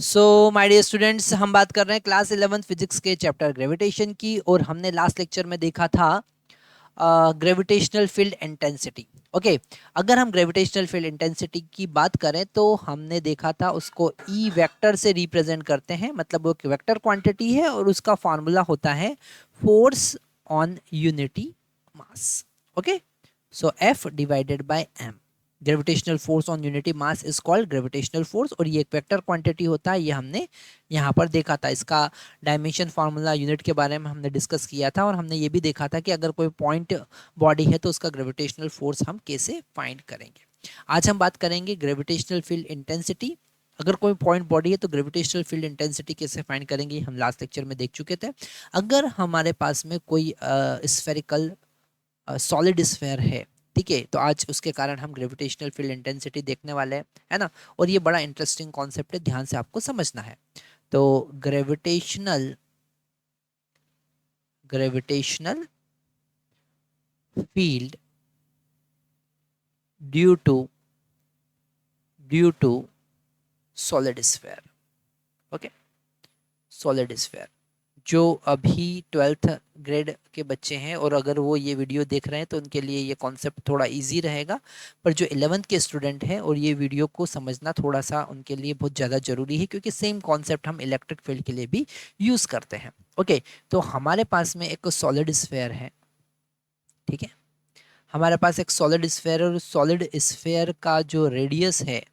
So my dear students, हम बात कर रहे हैं क्लास 11 फिजिक्स के चैप्टर ग्रेविटेशन की। और हमने लास्ट लेक्चर में देखा था ग्रेविटेशनल फील्ड इंटेंसिटी। ओके, अगर हम ग्रेविटेशनल फील्ड इंटेंसिटी की बात करें तो हमने देखा था उसको ई वेक्टर से रिप्रेजेंट करते हैं, मतलब वो एक वेक्टर क्वांटिटी है और उसका फॉर्मूला होता है force on unity mass. Okay, so F divided by M, gravitational force on unity mass is called gravitational force. और ये एक वेक्टर क्वांटिटी होता है, ये हमने यहाँ पर देखा था। इसका डायमेंशन फार्मूला यूनिट के बारे में हमने डिस्कस किया था और हमने ये भी देखा था कि अगर कोई पॉइंट बॉडी है तो उसका ग्रेविटेशनल फोर्स हम कैसे फाइंड करेंगे। आज हम बात करेंगे ग्रेविटेशनल फील्ड इंटेंसिटी। अगर कोई पॉइंट बॉडी है तो ग्रेविटेशनल फील्ड इंटेंसिटी कैसे फाइंड करेंगे, हम लास्ट लेक्चर में देख चुके थे। अगर हमारे पास में कोई स्फेरिकल सॉलिड स्फेयर है, ठीक है, तो आज उसके कारण हम ग्रेविटेशनल फील्ड इंटेंसिटी देखने वाले हैं, है ना। और ये बड़ा इंटरेस्टिंग कॉन्सेप्ट है, ध्यान से आपको समझना है। तो gravitational gravitational field due to solid sphere. Okay, solid sphere जो अभी 12th ग्रेड के बच्चे हैं और अगर वो ये वीडियो देख रहे हैं तो उनके लिए ये कॉन्सेप्ट थोड़ा इजी रहेगा। पर जो 11th के स्टूडेंट हैं और ये वीडियो को समझना थोड़ा सा उनके लिए बहुत ज़्यादा ज़रूरी है, क्योंकि सेम कॉन्सेप्ट हम इलेक्ट्रिक फील्ड के लिए भी यूज़ करते हैं। ओके, तो हमारे पास में एक सॉलिड स्फेयर है, ठीक है। हमारे पास एक सॉलिड स्फेयर और सॉलिड स्फेयर का जो रेडियस है,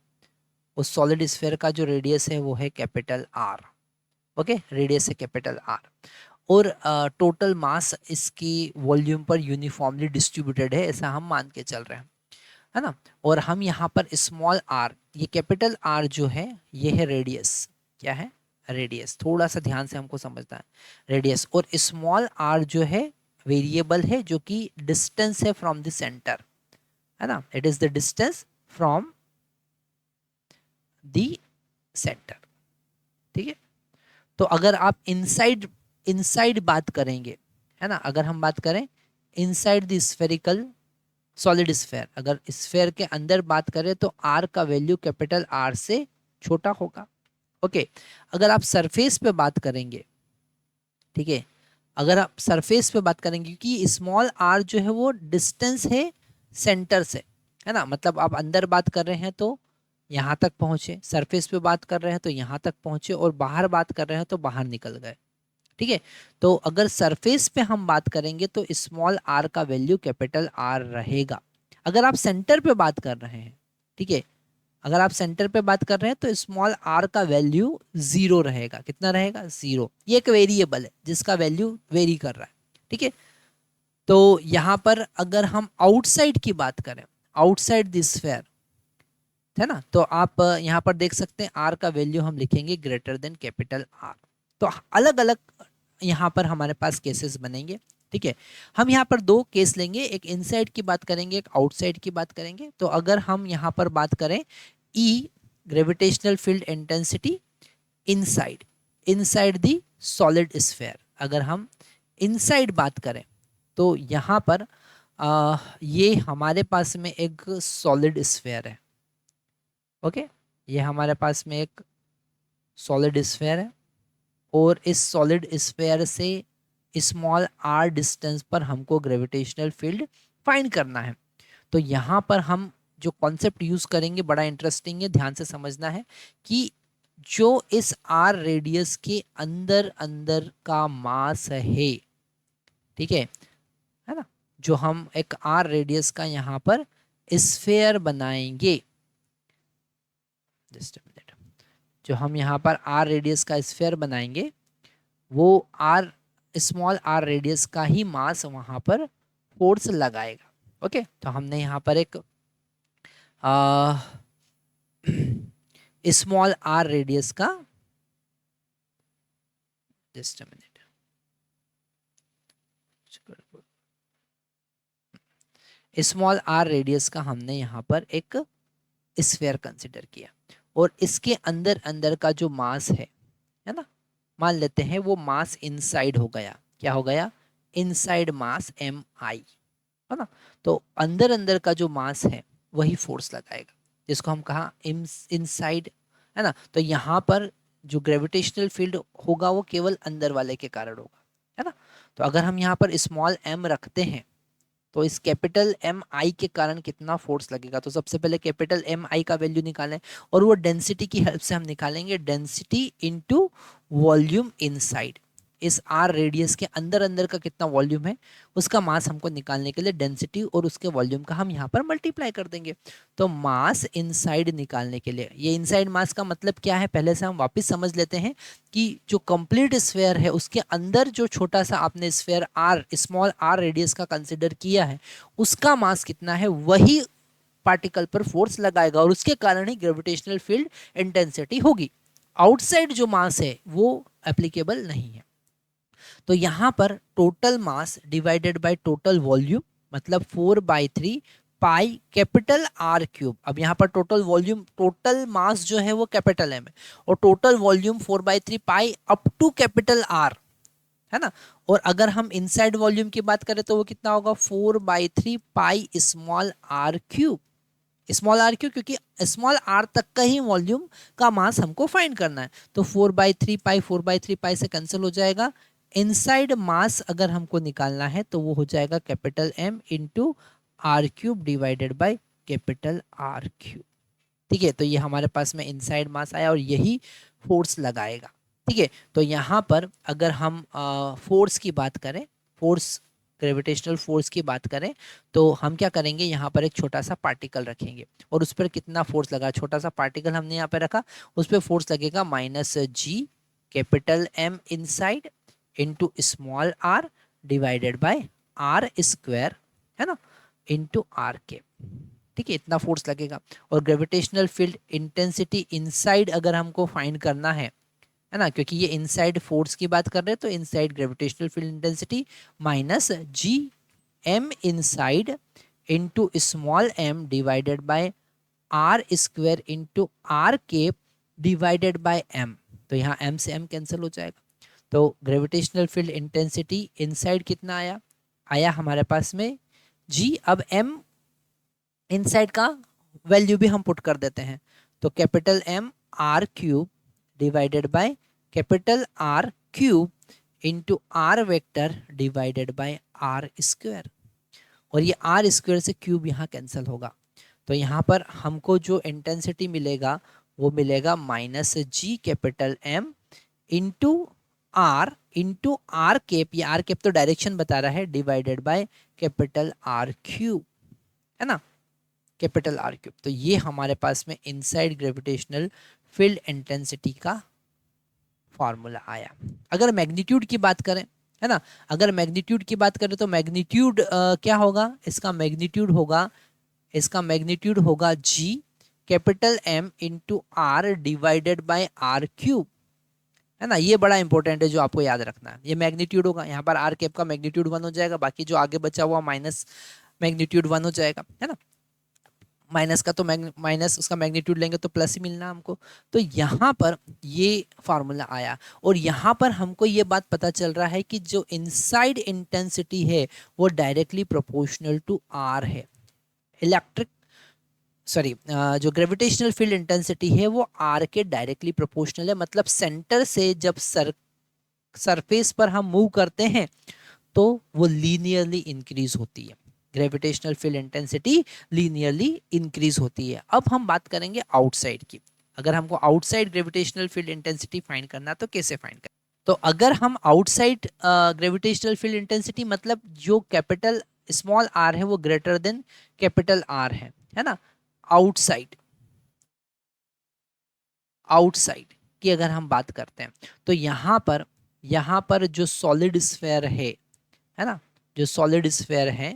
उस सॉलिड स्फेयर का जो रेडियस है वो है कैपिटल आर। ओके, रेडियस है कैपिटल आर। और टोटल मास इसकी वॉल्यूम पर यूनिफॉर्मली डिस्ट्रीब्यूटेड है, ऐसा हम मान के चल रहे हैं, है ना। और हम यहाँ पर स्मॉल आर, ये कैपिटल आर जो है ये है रेडियस। क्या है? रेडियस। थोड़ा सा ध्यान से हमको समझना है, रेडियस। और स्मॉल आर जो है वेरिएबल है, जो कि डिस्टेंस है फ्रॉम द सेंटर, है ना। It is the distance from the centre, ठीक है। तो अगर आप इनसाइड इनसाइड बात करेंगे, है ना, अगर हम बात करें inside the spherical solid sphere, अगर स्फेयर के अंदर बात करें तो आर का वैल्यू कैपिटल आर से छोटा होगा। ओके, अगर आप सरफेस पे बात करेंगे, ठीक है, अगर आप सरफेस पे बात करेंगे, क्योंकि स्मॉल आर जो है वो डिस्टेंस है सेंटर से, है ना, मतलब आप अंदर बात कर रहे हैं तो यहाँ तक पहुंचे, सरफेस पे बात कर रहे हैं तो यहाँ तक पहुंचे, और बाहर बात कर रहे हैं तो बाहर निकल गए, ठीक है। तो अगर सरफेस पे हम बात करेंगे तो स्मॉल आर का वैल्यू कैपिटल आर रहेगा। अगर आप सेंटर पे बात कर रहे हैं, ठीक है, अगर आप सेंटर पे बात कर रहे हैं तो स्मॉल आर का वैल्यू जीरो रहेगा। कितना रहेगा? जीरो। ये एक वेरिएबल है जिसका वैल्यू वेरी कर रहा है, ठीक है। तो यहाँ पर अगर हम आउटसाइड की बात करें, आउटसाइड दिस स्फेयर, है ना, तो आप यहाँ पर देख सकते हैं आर का वैल्यू हम लिखेंगे ग्रेटर देन कैपिटल आर। तो अलग अलग यहाँ पर हमारे पास केसेस बनेंगे, ठीक है। हम यहाँ पर दो केस लेंगे, एक इनसाइड की बात करेंगे, एक आउटसाइड की बात करेंगे। तो अगर हम यहाँ पर बात करें E gravitational field intensity inside inside the solid sphere, अगर हम इनसाइड बात करें तो यहाँ पर ये हमारे पास में एक सॉलिड स्फेयर है। ओके, ये हमारे पास में एक सॉलिड स्फेयर है और इस सॉलिड स्फेयर से स्मॉल आर डिस्टेंस पर हमको ग्रेविटेशनल फील्ड फाइंड करना है। तो यहाँ पर हम जो कॉन्सेप्ट यूज करेंगे बड़ा इंटरेस्टिंग है, ध्यान से समझना है कि जो इस आर रेडियस के अंदर अंदर का मास है, ठीक है ना, जो हम एक आर रेडियस का यहाँ पर स्फेयर बनाएंगे, जस्ट मिनट, जो हम यहाँ पर आर रेडियस का स्फेयर बनाएंगे वो आर स्मॉल आर रेडियस का ही मास वहां पर फोर्स लगाएगा। ओके, तो हमने यहाँ पर एक स्मॉल आर रेडियस का, just minute, small r radius का हमने यहाँ पर एक स्फेयर कंसिडर किया और इसके अंदर अंदर का जो मास है ना, मान लेते हैं वो मास इनसाइड हो गया। क्या हो गया? इनसाइड मास एम आई, है ना। तो अंदर अंदर का जो मास है वही फोर्स लगाएगा, जिसको हम कहा इनसाइड, है ना। तो यहाँ पर जो ग्रेविटेशनल फील्ड होगा वो केवल अंदर वाले के कारण होगा, है ना। तो अगर हम यहाँ पर स्मॉल m रखते हैं तो इस कैपिटल एम आई के कारण कितना फोर्स लगेगा, तो सबसे पहले कैपिटल एम आई का वैल्यू निकालें और वो डेंसिटी की हेल्प से हम निकालेंगे डेंसिटी इनटू वॉल्यूम इनसाइड। इस आर रेडियस के अंदर अंदर का कितना वॉल्यूम है उसका मास हमको निकालने के लिए डेंसिटी और उसके वॉल्यूम का हम यहाँ पर मल्टीप्लाई कर देंगे। तो मास इनसाइड निकालने के लिए, ये इनसाइड मास का मतलब क्या है पहले से हम वापस समझ लेते हैं कि जो कंप्लीट स्फेयर है उसके अंदर जो छोटा सा आपने sphere r, small r radius का कंसिडर किया है, उसका मास कितना है वही पार्टिकल पर फोर्स लगाएगा और उसके कारण ही ग्रेविटेशनल फील्ड इंटेंसिटी होगी। आउटसाइड जो मास है वो एप्लीकेबल नहीं है। तो यहाँ पर total mass divided by total volume मतलब 4/3 पाई कैपिटल आर क्यूब। अब यहाँ पर टोटल वॉल्यूम, टोटल मास जो है वो कैपिटल एम है और total volume 4/3 pi up to capital R, है ना। और अगर हम इनसाइड वॉल्यूम की बात करें तो वो कितना होगा 4/3 pi small r cube. Small r cube क्योंकि स्मॉल आर तक का ही वॉल्यूम का मास हमको फाइंड करना है। तो 4/3 पाई 4/3 पाई से कैंसिल हो जाएगा। इनसाइड मास अगर हमको निकालना है तो वो हो जाएगा capital M into r cube divided by capital R cube. ठीक है, तो ये हमारे पास में इनसाइड मास आया और यही फोर्स लगाएगा। ठीक है, तो यहाँ पर अगर हम फोर्स की बात करें, फोर्स ग्रेविटेशनल फोर्स की बात करें तो हम क्या करेंगे, यहाँ पर एक छोटा सा पार्टिकल रखेंगे और उस पर कितना फोर्स लगा, छोटा सा पार्टिकल हमने यहाँ पे रखा, उस पर फोर्स लगेगा -g capital M inside into small r divided by are square, है ना, इंटू आर के। ठीक है, इतना फोर्स लगेगा। और ग्रेविटेशनल फील्ड इंटेंसिटी इनसाइड अगर हमको फाइंड करना है ना, क्योंकि ये इनसाइड फोर्स की बात कर रहे हैं तो inside gravitational field intensity -g m inside into small m divided by are square into r cap divided by m। तो यहाँ m से m कैंसिल हो जाएगा। तो ग्रेविटेशनल फील्ड इंटेंसिटी इनसाइड कितना आया, आया हमारे पास में g। अब m इनसाइड का वैल्यू भी हम पुट कर देते हैं, तो capital M r cube divided by capital R cube into r vector divided by are square. और ये आर स्क्वायर से क्यूब यहाँ कैंसिल होगा। तो यहाँ पर हमको जो इंटेंसिटी मिलेगा वो मिलेगा -g capital M into r cap, ये आर केप तो डायरेक्शन बता रहा है, divided by capital R cube, है ना, कैपिटल आर क्यूब। तो ये हमारे पास में इनसाइड ग्रेविटेशनल फील्ड इंटेंसिटी का फॉर्मूला आया। अगर मैग्नीट्यूड की बात करें, है ना, अगर मैग्नीट्यूड की बात करें तो मैग्नीट्यूड क्या होगा, इसका मैग्नीट्यूड होगा g capital m into are divided by are cube, है ना। ये बड़ा इंपॉर्टेंट है जो आपको याद रखना है, ये मैग्नीट्यूड होगा। यहाँ पर आर कैप का मैग्नीट्यूड 1 हो जाएगा, बाकी जो आगे बचा हुआ माइनस मैग्नीट्यूड 1 हो जाएगा, है ना। माइनस का तो माइनस उसका मैग्नीट्यूड लेंगे तो प्लस ही मिलना हमको। तो यहाँ पर ये फार्मूला आया और यहाँ पर हमको ये बात पता चल रहा है कि जो इनसाइड इंटेंसिटी है वो डायरेक्टली प्रोपोर्शनल टू आर है। जो ग्रेविटेशनल फील्ड इंटेंसिटी है वो आर के डायरेक्टली प्रोपोर्शनल है। मतलब सेंटर से जब सरफेस पर हम मूव करते हैं तो वो लीनियरली इंक्रीज होती है, gravitational field intensity linearly increase होती है। अब हम बात करेंगे आउटसाइड की। अगर हमको outside gravitational field intensity find करना तो कैसे फाइंड करें, तो अगर हम आउटसाइड ग्रेविटेशनल फील्ड इंटेंसिटी मतलब जो कैपिटल स्मॉल आर है वो ग्रेटर देन कैपिटल आर है ना, आउटसाइड की अगर हम बात करते हैं तो यहाँ पर जो सॉलिड स्फेयर है ना, जो सॉलिड स्फेयर है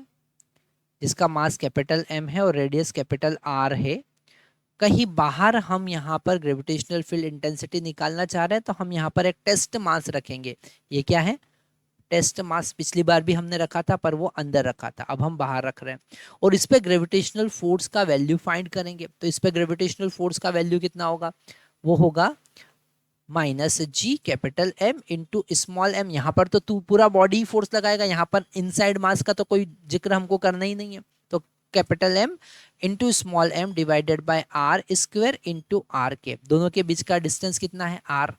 जिसका मास कैपिटल एम है और रेडियस कैपिटल आर है, कहीं बाहर हम यहाँ पर ग्रेविटेशनल फील्ड इंटेंसिटी निकालना चाह रहे हैं तो हम यहाँ पर एक टेस्ट मास रखेंगे। ये क्या है, टेस्ट मास। पिछली बार भी हमने रखा था पर वो अंदर रखा था, अब हम बाहर रख रहे हैं और इस पे ग्रेविटेशनल फोर्स का वैल्यू फाइंड करेंगे। तो इस पे ग्रेविटेशनल फोर्स का वैल्यू कितना होगा, वो होगा -g capital M into small m। यहाँ पर तो तू पूरा बॉडी फोर्स लगाएगा, यहाँ पर इनसाइड मास का तो कोई जिक्र हमको करना ही नहीं है। तो capital m into small m divided by are square into r के, दोनों के बीच का डिस्टेंस कितना है r,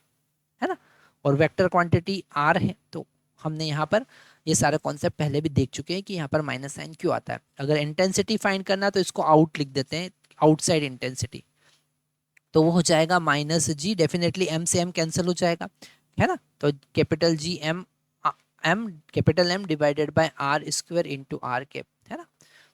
और वेक्टर क्वांटिटी r है, तो हमने यहाँ पर ये सारे कॉन्सेप्ट पहले भी देख चुके हैं कि यहाँ पर माइनस साइन क्यों आता है। अगर इंटेंसिटी फाइंड करना तो इसको आउट लिख देते हैं, आउटसाइड इंटेंसिटी, तो वो हो जाएगा माइनस जी, डेफिनेटली m से m कैंसिल हो जाएगा, है ना। तो capital G M capital M divided by r square into r cap, है ना।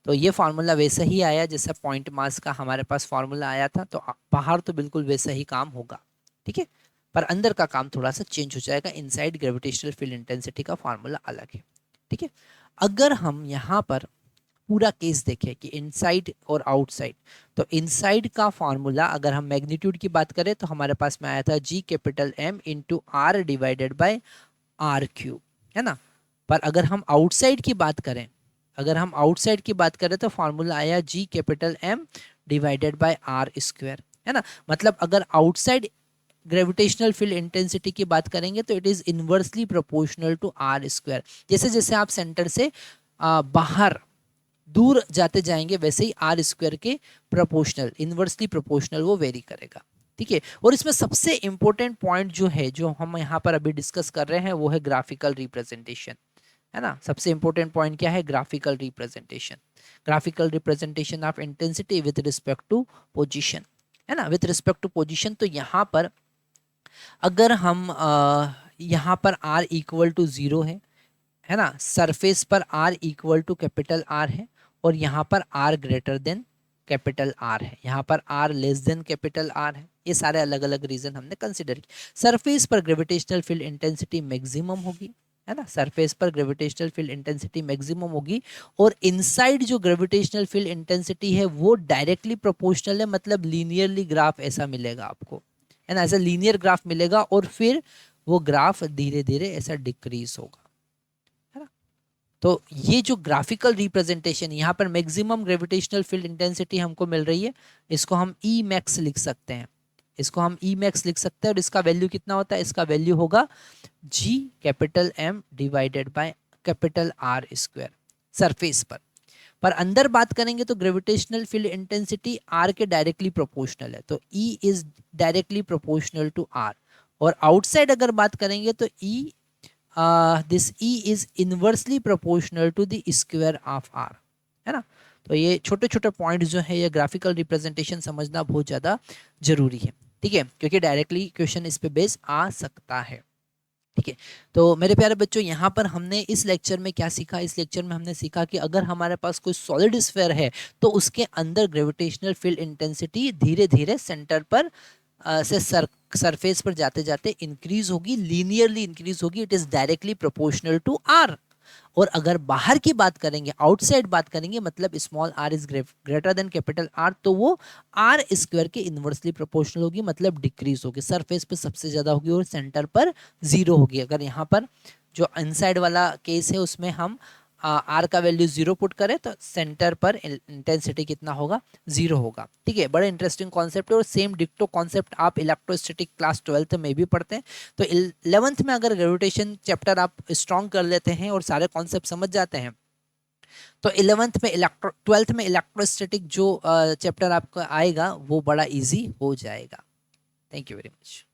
तो ये फार्मूला वैसा ही आया जैसा पॉइंट मास का हमारे पास फार्मूला आया था, तो बाहर तो बिल्कुल वैसा ही काम होगा, ठीक है, पर अंदर का काम थोड़ा सा चेंज हो जाएगा। इनसाइड ग्रेविटेशनल फील्ड इंटेंसिटी का फार्मूला अलग है, ठीक है। अगर हम यहाँ पर पूरा केस देखें कि इनसाइड और आउटसाइड, तो इनसाइड का फार्मूला अगर हम मैग्नीट्यूड की बात करें तो हमारे पास में आया था G capital M into are divided by are cube, है ना। पर अगर हम आउटसाइड की बात करें, अगर हम आउटसाइड की बात करें तो फार्मूला आया G capital M divided by are square, है ना। मतलब अगर आउटसाइड ग्रेविटेशनल फील्ड इंटेंसिटी की बात करेंगे तो it is inversely proportional to r square. जैसे जैसे आप सेंटर से बाहर दूर जाते जाएंगे वैसे ही आर स्क्वायर के प्रोपोर्शनल, इनवर्सली प्रोपोर्शनल वो वेरी करेगा, ठीक है। और इसमें सबसे इंपॉर्टेंट पॉइंट जो है, जो हम यहाँ पर अभी डिस्कस कर रहे हैं, वो है ग्राफिकल रिप्रेजेंटेशन, है ना। सबसे इंपॉर्टेंट पॉइंट क्या है? Graphical representation. Graphical representation of intensity with respect to position, है ना, विद रिस्पेक्ट टू पोजीशन। तो यहाँ पर अगर हम यहाँ पर r इक्वल टू 0 है ना, सरफेस पर r equal to capital R है, और यहाँ पर r greater than capital R है, यहाँ पर r less than capital R है। ये सारे अलग अलग रीजन हमने कंसिडर किए। सरफेस पर ग्रेविटेशनल फील्ड इंटेंसिटी मैक्सिमम होगी, है ना, सरफेस पर ग्रेविटेशनल फील्ड इंटेंसिटी मैक्सिमम होगी, और इनसाइड जो ग्रेविटेशनल फील्ड इंटेंसिटी है वो डायरेक्टली प्रोपोर्शनल है, मतलब लीनियरली ग्राफ ऐसा मिलेगा आपको, है ना, ऐसा लीनियर ग्राफ मिलेगा, और फिर वो ग्राफ धीरे धीरे ऐसा डिक्रीज होगा, है ना। तो ये जो ग्राफिकल रिप्रेजेंटेशन, यहाँ पर मैक्सिमम ग्रेविटेशनल फील्ड इंटेंसिटी हमको मिल रही है, इसको हम ई मैक्स लिख सकते हैं, इसको हम ई मैक्स लिख सकते हैं। और इसका वैल्यू कितना होता है? इसका वैल्यू होगा G capital M divided by capital R square surface पर अंदर बात करेंगे तो ग्रेविटेशनल फील्ड इंटेंसिटी R के डायरेक्टली प्रोपोर्शनल है, तो E is directly proportional to R। और आउटसाइड अगर बात करेंगे तो this E is inversely proportional to the square of R, है ना। तो ये छोटे छोटे पॉइंट जो है, ये ग्राफिकल रिप्रेजेंटेशन समझना बहुत ज़्यादा जरूरी है, ठीक है, क्योंकि डायरेक्टली क्वेश्चन इस पे बेस आ सकता है, ठीक है। तो मेरे प्यारे बच्चों, यहाँ पर हमने इस लेक्चर में क्या सीखा? इस लेक्चर में हमने सीखा कि अगर हमारे पास कोई सॉलिड स्फीयर है तो उसके अंदर ग्रेविटेशनल फील्ड इंटेंसिटी धीरे धीरे सेंटर पर से सरफेस पर जाते जाते इंक्रीज होगी, लीनियरली इंक्रीज होगी, it is directly proportional to r. और अगर बाहर की बात करेंगे, आउटसाइड बात करेंगे, मतलब small r is greater than capital R, तो वो आर स्क्वायर के इनवर्सली प्रोपोर्शनल होगी, मतलब डिक्रीज होगी, सरफेस पे सबसे ज्यादा होगी और सेंटर पर 0 होगी। अगर यहाँ पर जो इनसाइड वाला केस है उसमें हम R का वैल्यू 0 पुट करें तो सेंटर पर इंटेंसिटी कितना होगा? 0 होगा, ठीक है। बड़ा इंटरेस्टिंग कॉन्सेप्ट है, और सेम डिक्टो कॉन्सेप्ट आप इलेक्ट्रोस्टैटिक क्लास 12th में भी पढ़ते हैं। तो 11th में अगर ग्रेविटेशन चैप्टर आप स्ट्रॉन्ग कर लेते हैं और सारे कॉन्सेप्ट समझ जाते हैं, तो 12th में इलेक्ट्रोस्टैटिक जो चैप्टर आपका आएगा वो बड़ा ईजी हो जाएगा। Thank you very much.